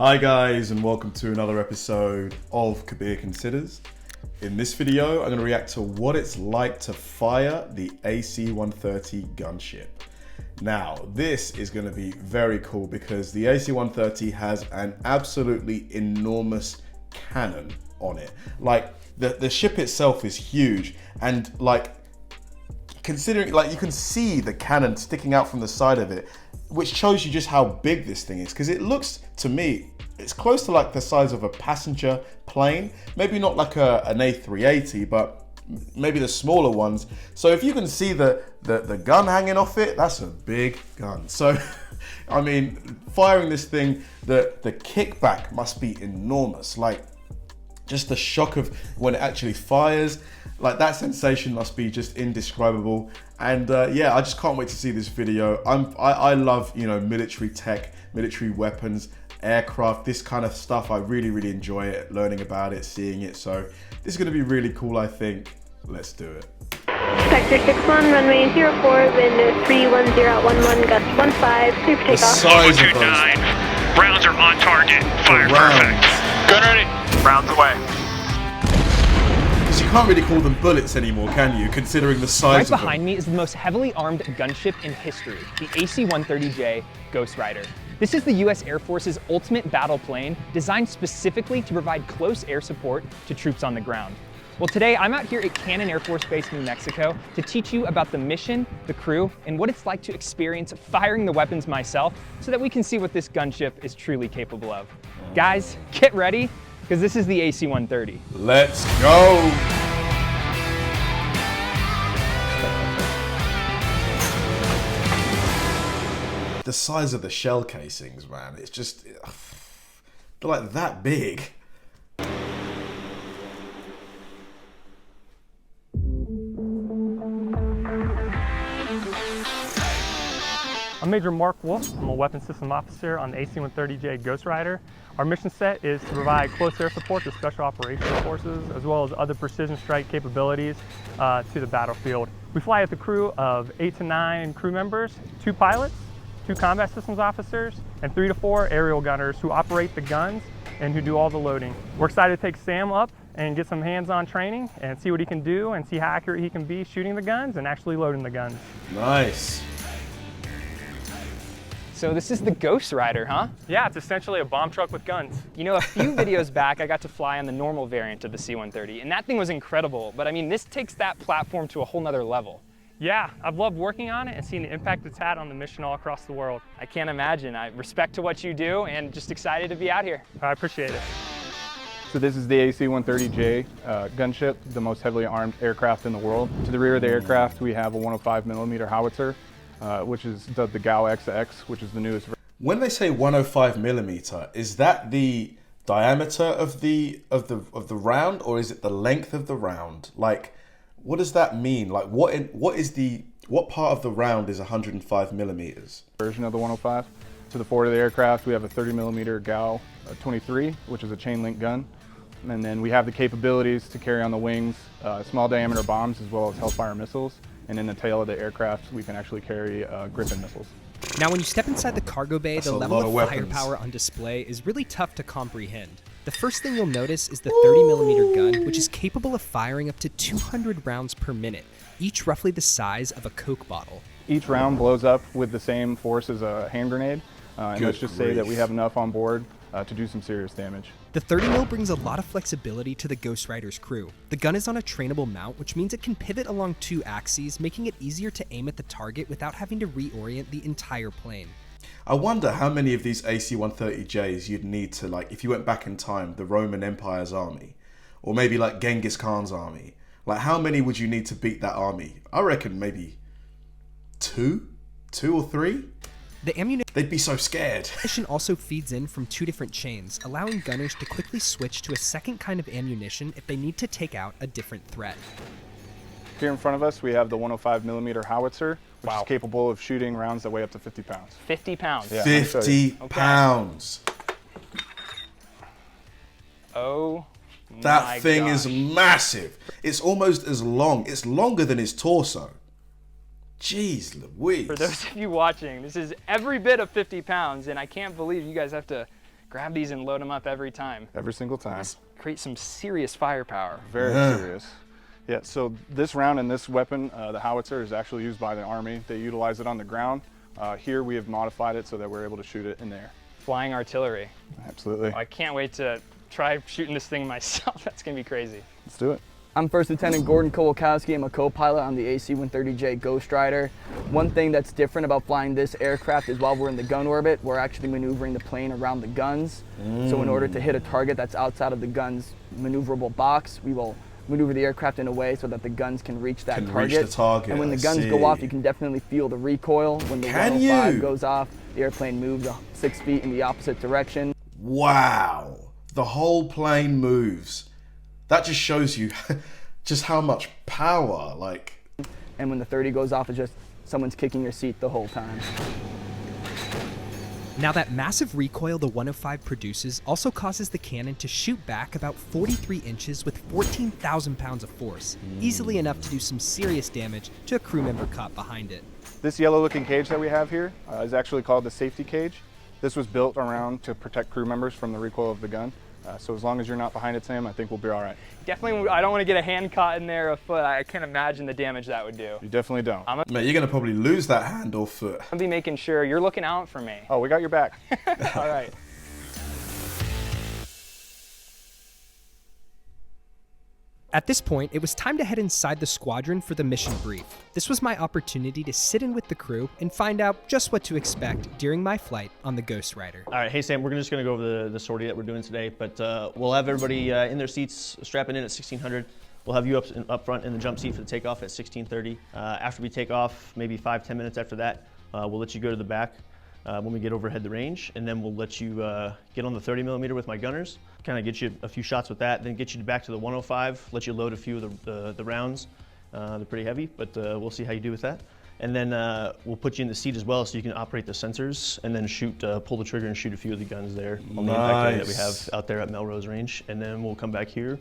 Hi guys, and welcome to another episode of Kabir Considers. In this video, I'm going to react to what it's like to fire the AC130 gunship. Now, this is going to be very cool because the AC130 has an absolutely enormous cannon on it. Like, the ship itself is huge, and like, considering, like, you can see the cannon sticking out from the side of it, which shows you just how big this thing is, because it looks, to me, it's close to like the size of a passenger plane. Maybe not like an A380, but maybe the smaller ones. So if you can see the gun hanging off it, that's a big gun. So, I mean, firing this thing, the kickback must be enormous. Like, just the shock of when it actually fires, like that sensation must be just indescribable. And yeah, I just can't wait to see this video. I love, you know, military tech, military weapons, aircraft, this kind of stuff. I really enjoy it, learning about it, seeing it. So this is going to be really cool, I think. Let's do it. Vector 61, runway 04, wind 31011, gust 15, clear for The takeoff. size of 29. those Rounds are on target. Fire rounds. perfect. Gun ready. Rounds away. Because you can't really call them bullets anymore, can you? Considering the size Right of them. behind me is the most heavily armed gunship in history, the AC130J Ghost Rider. This is the US Air Force's ultimate battle plane, designed specifically to provide close air support to troops on the ground. Well, today I'm out here at Cannon Air Force Base, New Mexico, to teach you about the mission, the crew, and what it's like to experience firing the weapons myself, so that we can see what this gunship is truly capable of. Guys, get ready, because this is the AC130. Let's go. The size of the shell casings, man, it's just, they're like that big. I'm Major Mark Wolf. I'm a weapons system officer on the AC130J Ghost Rider. Our mission set is to provide close air support to special operations forces, as well as other precision strike capabilities to the battlefield. We fly with a crew of 8 to 9 crew members, 2 pilots, 2 combat systems officers, and 3 to 4 aerial gunners who operate the guns and who do all the loading. We're excited to take Sam up and get some hands-on training and see what he can do and see how accurate he can be shooting the guns and actually loading the guns. Nice. So this is the Ghost Rider, huh? Yeah, it's essentially a bomb truck with guns. You know, a few videos back, I got to fly on the normal variant of the C-130, and that thing was incredible. But I mean, this takes that platform to a whole nother level. Yeah, I've loved working on it and seeing the impact it's had on the mission all across the world. I can't imagine. I respect to what you do and just excited to be out here. I appreciate it. So this is the AC-130J gunship, the most heavily armed aircraft in the world. To the rear of the aircraft, we have a 105mm howitzer, which is dubbed the GAU-XX, which is the newest version. When they say 105mm, is that the diameter of the round, or is it the length of the round? Like, what does that mean? Like, what part of the round is 105mm? Version of the 105. To the forward of the aircraft, we have a 30mm GAU-23, which is a chain link gun. And then we have the capabilities to carry on the wings small diameter bombs as well as Hellfire missiles. And in the tail of the aircraft, we can actually carry Griffin missiles. Now, when you step inside the cargo bay, That's the a level lot of of weapons. firepower on display is really tough to comprehend. The first thing you'll notice is the 30mm gun, which is capable of firing up to 200 rounds per minute, each roughly the size of a Coke bottle. Each round blows up with the same force as a hand grenade. And let's just say that we have enough on board to do some serious damage. The 30mm brings a lot of flexibility to the Ghost Rider's crew. The gun is on a trainable mount, which means it can pivot along 2 axes, making it easier to aim at the target without having to reorient the entire plane. I wonder how many of these AC-130Js you'd need to, like, if you went back in time, the Roman Empire's army, or maybe like Genghis Khan's army. Like, how many would you need to beat that army? I reckon maybe 2 or 3. The ammunition They'd be so scared. also feeds in from 2 different chains, allowing gunners to quickly switch to a second kind of ammunition if they need to take out a different threat. Here in front of us, we have the 105mm howitzer, which Wow. is capable of shooting rounds that weigh up to 50 pounds. 50 pounds. Yeah. 50 pounds. Oh, That my thing gosh. is massive. It's almost as long. It's longer than his torso. Jeez Louise. For those of you watching, this is every bit of 50 pounds, and I can't believe you guys have to grab these and load them up every time. Every single time. This creates some serious firepower. Very serious. Yeah, so this round and this weapon, the howitzer, is actually used by the Army. They utilize it on the ground. Here we have modified it so that we're able to shoot it in the air. Flying artillery. Absolutely. I can't wait to try shooting this thing myself. That's gonna be crazy. Let's do it. I'm First Lieutenant Gordon Kowalkowski. I'm a co-pilot on the AC130J Ghost Rider. One thing that's different about flying this aircraft is while we're in the gun orbit, we're actually maneuvering the plane around the guns. So in order to hit a target that's outside of the gun's maneuverable box, we will maneuver the aircraft in a way so that the guns can reach that target. And when the guns go off, you can definitely feel the recoil. When the 105 goes off, the airplane moves 6 feet in the opposite direction. Wow, the whole plane moves. That just shows you just how much power, like. And when the 30 goes off, it's just someone's kicking your seat the whole time. Now that massive recoil the 105 produces also causes the cannon to shoot back about 43 inches with 14,000 pounds of force, easily enough to do some serious damage to a crew member caught behind it. This yellow looking cage that we have here is actually called the safety cage. This was built around to protect crew members from the recoil of the gun. So as long as you're not behind it, Sam, I think we'll be all right. Definitely, I don't want to get a hand caught in there, a foot. I can't imagine the damage that would do. You definitely don't. Mate, you're gonna probably lose that hand or foot. I'll be making sure you're looking out for me. Oh, we got your back. All right. At this point, it was time to head inside the squadron for the mission brief. This was my opportunity to sit in with the crew and find out just what to expect during my flight on the Ghost Rider. All right, hey Sam, we're just gonna go over the sortie that we're doing today, but we'll have everybody in their seats, strapping in at 1600. We'll have you up front in the jump seat for the takeoff at 1630. After we take off, maybe 5-10 minutes after that, we'll let you go to the back when we get overhead the range, and then we'll let you get on the 30mm with my gunners, kind of get you a few shots with that, then get you back to the 105, let you load a few of the rounds. They're pretty heavy, but we'll see how you do with that. And then we'll put you in the seat as well so you can operate the sensors and then shoot, pull the trigger and shoot a few of the guns there on the impact area that we have out there at Melrose Range. And then we'll come back here,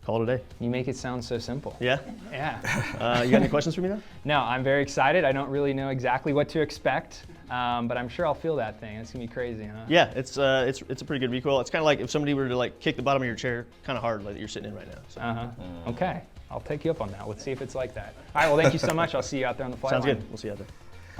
call it a day. You make it sound so simple. Yeah? Yeah. You got any questions for me now? No, I'm very excited. I don't really know exactly what to expect, but I'm sure I'll feel that thing. It's gonna be crazy, huh? Yeah, it's a pretty good recoil. It's kind of like if somebody were to like kick the bottom of your chair kind of hard like you're sitting in right now. So. Okay, I'll take you up on that. Let's see if it's like that. All right, well, thank you so much. I'll see you out there on the flight Sounds line. good. We'll see you out there.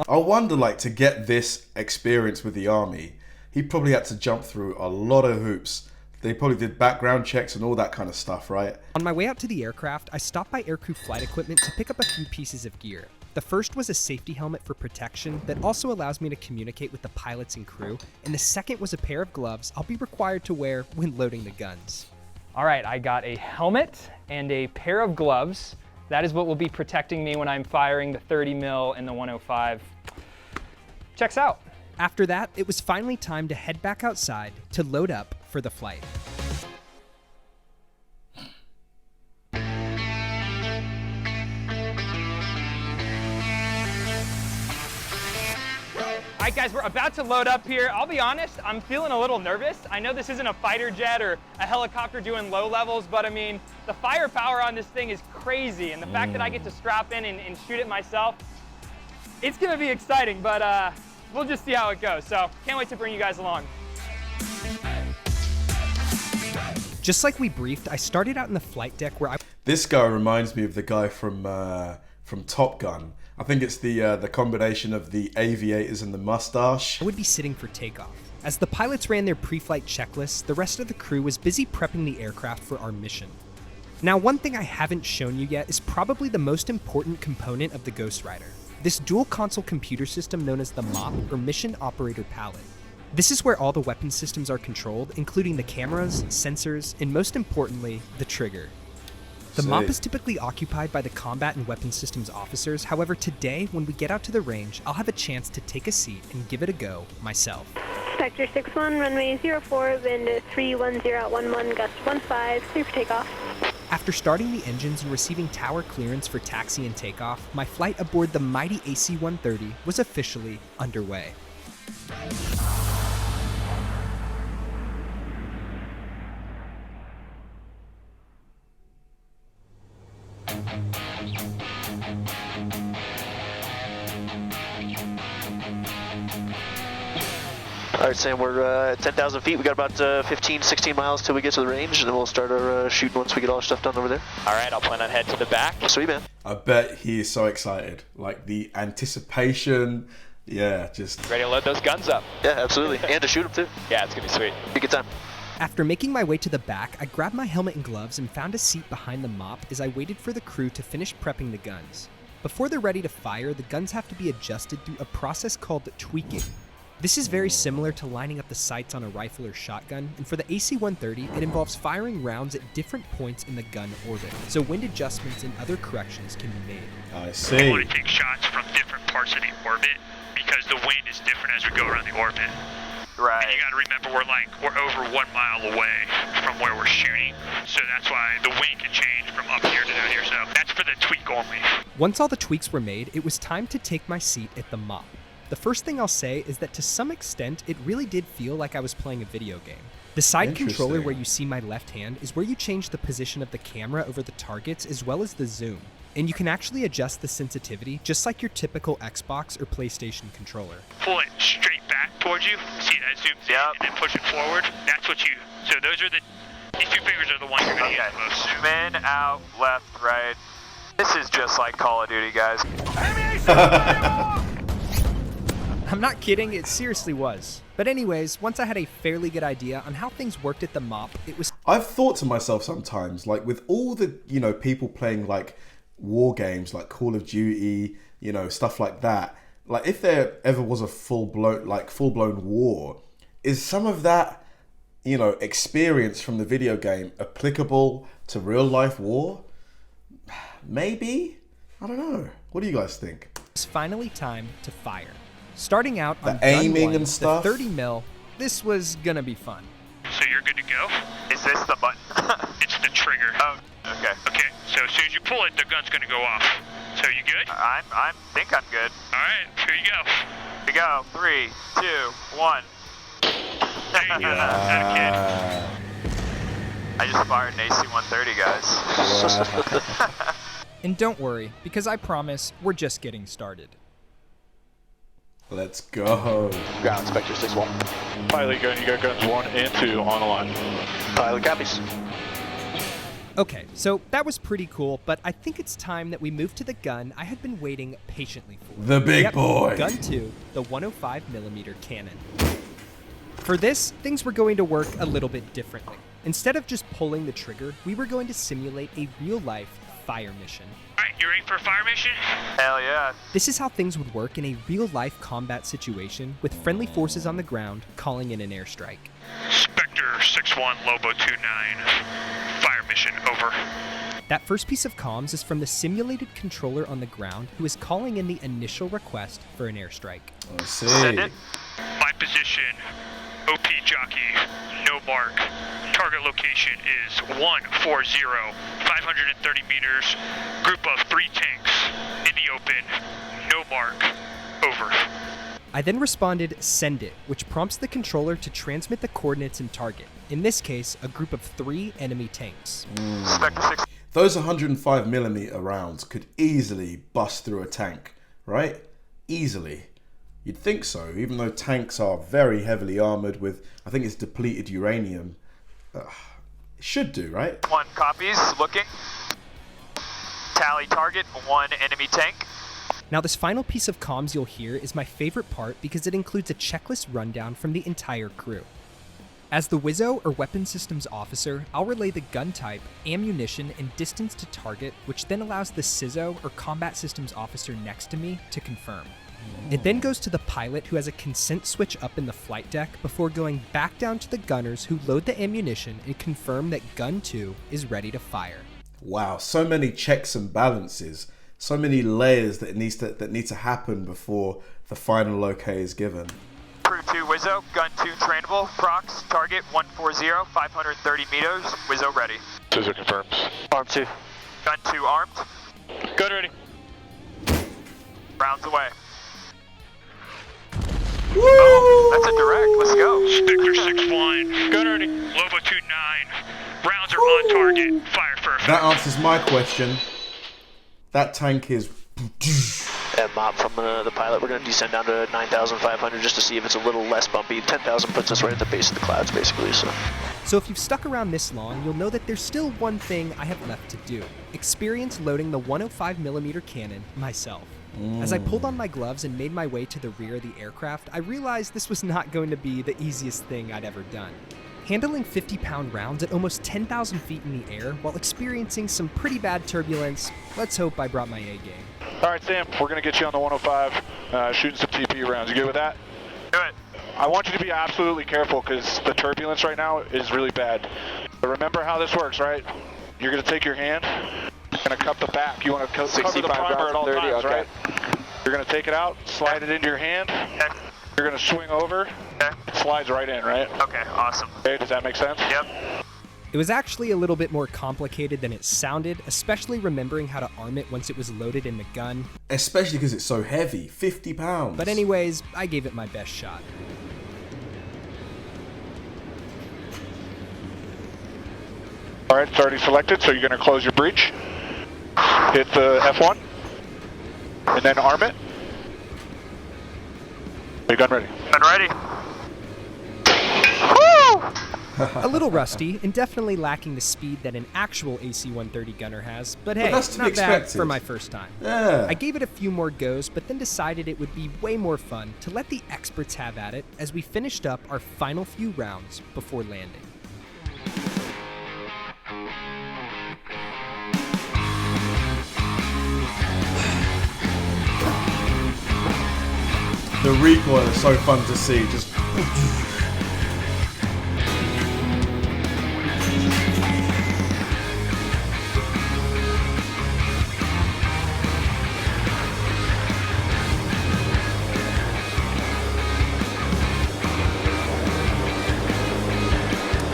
I wonder, like, to get this experience with the Army, he probably had to jump through a lot of hoops. They probably did background checks and all that kind of stuff, right? On my way out to the aircraft, I stopped by Aircrew Flight Equipment to pick up a few pieces of gear. The first was a safety helmet for protection that also allows me to communicate with the pilots and crew, and the second was a pair of gloves I'll be required to wear when loading the guns. All right, I got a helmet and a pair of gloves. That is what will be protecting me when I'm firing the 30mm and the 105. Checks out. After that, it was finally time to head back outside to load up for the flight. All right, guys, we're about to load up here. I'll be honest, I'm feeling a little nervous. I know this isn't a fighter jet or a helicopter doing low levels, but I mean, the firepower on this thing is crazy, and the fact that I get to strap in and shoot it myself, it's gonna be exciting, but we'll just see how it goes. So, can't wait to bring you guys along. Just like we briefed, I started out in the flight deck where This guy reminds me of the guy from Top Gun. I think it's the combination of the aviators and the mustache. I would be sitting for takeoff. As the pilots ran their pre-flight checklists, the rest of the crew was busy prepping the aircraft for our mission. Now, one thing I haven't shown you yet is probably the most important component of the Ghost Rider. This dual console computer system known as the MOP, or Mission Operator Palette. This is where all the weapon systems are controlled, including the cameras, sensors, and most importantly, the trigger. The MOP is typically occupied by the combat and weapon systems officers. However, today, when we get out to the range, I'll have a chance to take a seat and give it a go myself. Spectre 61, runway 04, wind 310.11, gust 15, clear for takeoff. After starting the engines and receiving tower clearance for taxi and takeoff, my flight aboard the mighty AC130 was officially underway. All right, Sam, we're at 10,000 feet. We got about 15, 16 miles till we get to the range, and then we'll start our shooting once we get all our stuff done over there. All right, I'll plan on head to the back. Sweet, man. I bet he is so excited. Like the anticipation, yeah, just... Ready to load those guns up. Yeah, absolutely. And to shoot them, too. Yeah, it's going to be sweet. Be a good time. After making my way to the back, I grabbed my helmet and gloves and found a seat behind the mop as I waited for the crew to finish prepping the guns. Before they're ready to fire, the guns have to be adjusted through a process called tweaking. This is very similar to lining up the sights on a rifle or shotgun, and for the AC130, it involves firing rounds at different points in the gun orbit, so wind adjustments and other corrections can be made. I see. You want to take shots from different parts of the orbit because the wind is different as we go around the orbit. Right. And you got to remember we're over 1 mile away from where we're shooting, so that's why the wind can change from up here to down here. So that's for the tweak only. Once all the tweaks were made, it was time to take my seat at the mop. The first thing I'll say is that to some extent, it really did feel like I was playing a video game. The side controller where you see my left hand is where you change the position of the camera over the targets as well as the zoom. And you can actually adjust the sensitivity just like your typical Xbox or PlayStation controller. Pull it straight back towards you. See that zooms in and then push it forward. That's what you. So those are these two fingers are the ones you're going to use the most. Zoom in, out, left, right. This is just like Call of Duty, guys. I'm not kidding, it seriously was. But anyways, once I had a fairly good idea on how things worked at the mop, it was... I've thought to myself sometimes, like with all the, people playing like war games like Call of Duty, stuff like that. Like if there ever was a full-blown war, is some of that, experience from the video game applicable to real life war? Maybe? I don't know. What do you guys think? It's finally time to fire. Starting out on the aiming gun 1, and stuff. the 30 mil, this was gonna be fun. So you're good to go? Is this the button? It's the trigger. Oh, okay. Okay, so as soon as you pull it, the gun's gonna go off. So you good? I think I'm good. All right, here you go. Here we go. 3, 2, 1. There you go. That I just fired an AC130, guys. And don't worry, because I promise we're just getting started. Let's go. Ground Inspector 6-1. Pilot gun, you got guns 1 and 2 on the line. Pilot copies. Okay, so that was pretty cool, but I think it's time that we move to the gun I had been waiting patiently for. The big boy. Gun 2, the 105mm cannon. For this, things were going to work a little bit differently. Instead of just pulling the trigger, we were going to simulate a real-life fire mission. All right, you ready for a fire mission? Hell yeah. This is how things would work in a real-life combat situation with friendly forces on the ground calling in an airstrike. Spectre 6-1, Lobo 2-9. Fire mission, over. That first piece of comms is from the simulated controller on the ground who is calling in the initial request for an airstrike. I see. Send it. My position, OP jockey, no mark. Target location is 140, 530 meters. Group of 3 tanks in the open, no mark, over. I then responded, send it, which prompts the controller to transmit the coordinates and target. In this case, a group of 3 enemy tanks. Those 105mm rounds could easily bust through a tank, right? Easily. You'd think so, even though tanks are very heavily armored with, I think it's depleted uranium. It should do, right? 1 copies, looking. Tally target, 1 enemy tank. Now this final piece of comms you'll hear is my favorite part because it includes a checklist rundown from the entire crew. As the WISO or Weapon Systems Officer, I'll relay the gun type, ammunition, and distance to target, which then allows the CISO or Combat Systems Officer next to me to confirm. It then goes to the pilot who has a consent switch up in the flight deck before going back down to the gunners who load the ammunition and confirm that Gun 2 is ready to fire. Wow, so many checks and balances, so many layers that need to happen before the final okay is given. Crew 2 WISO, Gun 2 trainable, prox, target 140, 530 meters, WISO ready. Scissor confirms. Arm 2. Gun 2 armed. Gun ready. Rounds away. Woo! Oh, that's a direct. Let's go. Spectre 6-1. Gun ready. Lobo 2-9. Rounds are on target. Fire for effect. That answers my question. That tank is mop from the pilot. We're going to descend down to 9,500 just to see if it's a little less bumpy. 10,000 puts us right at the base of the clouds, basically. So if you've stuck around this long, you'll know that there's still one thing I have left to do. Experience loading the 105mm cannon myself. As I pulled on my gloves and made my way to the rear of the aircraft, I realized this was not going to be the easiest thing I'd ever done. Handling 50-pound rounds at almost 10,000 feet in the air while experiencing some pretty bad turbulence, let's hope I brought my A game. All right, Sam, we're going to get you on the 105, shooting some TP rounds. You good with that? Do it. I want you to be absolutely careful because the turbulence right now is really bad. But remember how this works, right? You're going to take your hand, you're going to cup the back. You want to cover the primer at all times, right? You're going to take it out, slide it into your hand. Okay. You're going to swing over. Okay. It slides right in, right? Okay, awesome. Okay, does that make sense? Yep. It was actually a little bit more complicated than it sounded, especially remembering how to arm it once it was loaded in the gun. Especially because it's so heavy, 50 pounds. But anyways, I gave it my best shot. All right, it's already selected, so you're going to close your breech. Hit the F1, and then arm it. Are you gun ready? Gun ready. A little rusty, and definitely lacking the speed that an actual AC130 gunner has, but hey, that's to be not bad expected. for my first time. Yeah. I gave it a few more goes, but then decided it would be way more fun to let the experts have at it as we finished up our final few rounds before landing. The recoil is so fun to see, just...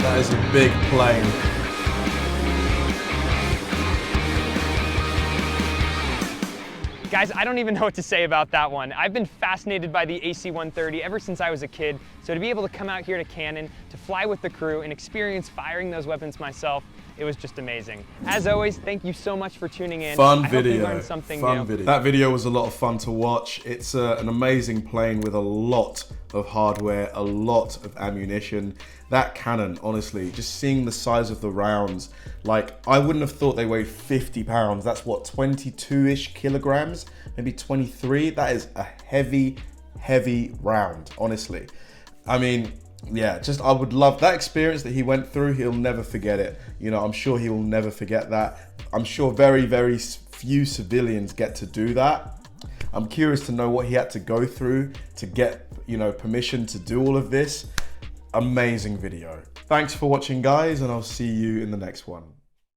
That is a big plane. Guys, I don't even know what to say about that one. I've been fascinated by the AC130 ever since I was a kid, so to be able to come out here to Cannon, to fly with the crew, and experience firing those weapons myself, it was just amazing. As always, thank you so much for tuning in. Fun I video. hope you learned something Fun new. video. That video was a lot of fun to watch. It's an amazing plane with a lot of hardware, a lot of ammunition. That cannon, honestly, just seeing the size of the rounds, like I wouldn't have thought they weighed 50 pounds. That's what, 22-ish kilograms, maybe 23. That is a heavy, heavy round, honestly. I mean, yeah, just I would love that experience that he went through. He'll never forget it. You know, I'm sure he will never forget that. I'm sure very, very few civilians get to do that. I'm curious to know what he had to go through to get, you know, permission to do all of this. Amazing video. Thanks for watching, guys, and I'll see you in the next one.